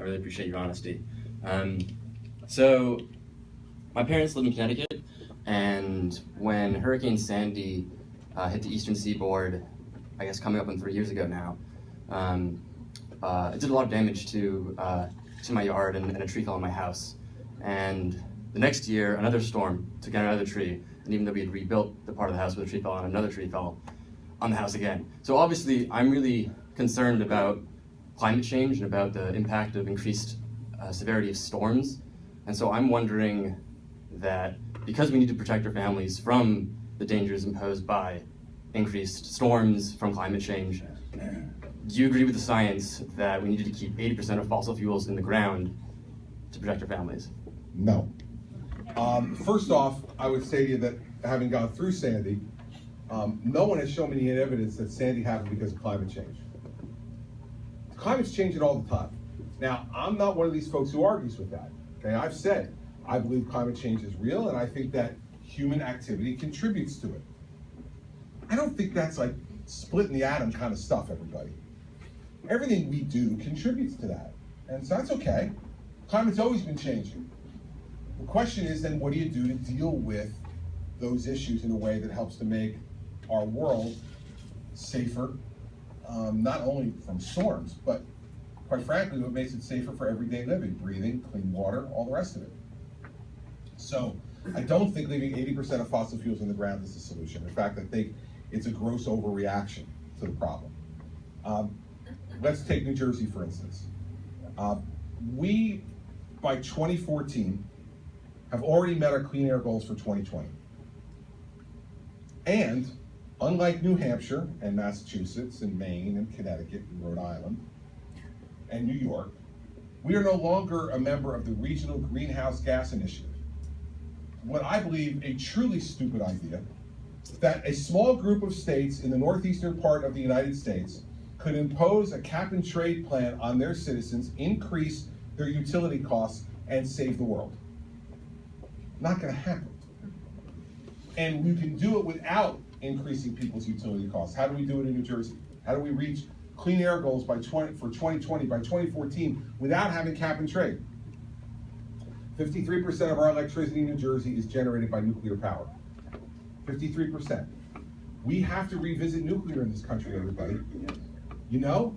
really appreciate your honesty. So my parents live in Connecticut, and when Hurricane Sandy hit the eastern seaboard, I guess coming up on 3 years ago now, it did a lot of damage to my yard and a tree fell on my house. And the next year, another storm took out another tree, and even though we had rebuilt the part of the house where the tree fell on, another tree fell on the house again. So obviously, I'm really concerned about climate change and about the impact of increased severity of storms. And so I'm wondering that because we need to protect our families from the dangers imposed by increased storms from climate change, do you agree with the science that we needed to keep 80% of fossil fuels in the ground to protect our families? No. First off, I would say to you that having gone through Sandy, no one has shown me any evidence that Sandy happened because of climate change. Climate's changing all the time. Now, I'm not one of these folks who argues with that. Okay, I've said I believe climate change is real, and I think that human activity contributes to it. I don't think that's like splitting the atom kind of stuff, everybody. Everything we do contributes to that, and so that's okay. Climate's always been changing. The question is then, what do you do to deal with those issues in a way that helps to make our world safer, not only from storms, but quite frankly, what makes it safer for everyday living, breathing, clean water, all the rest of it. So I don't think leaving 80% of fossil fuels in the ground is the solution. In fact, I think it's a gross overreaction to the problem. Let's take New Jersey, for instance. We, by 2014, have already met our clean air goals for 2020. And unlike New Hampshire and Massachusetts and Maine and Connecticut and Rhode Island and New York, we are no longer a member of the Regional Greenhouse Gas Initiative. What I believe a truly stupid idea, that a small group of states in the northeastern part of the United States could impose a cap and trade plan on their citizens, increase their utility costs, and save the world. Not going to happen. And you can do it without increasing people's utility costs. How do we do it in New Jersey? How do we reach clean air goals for 2020 by 2014 without having cap and trade? 53% of our electricity in New Jersey is generated by nuclear power. 53%. We have to revisit nuclear in this country, everybody. You know,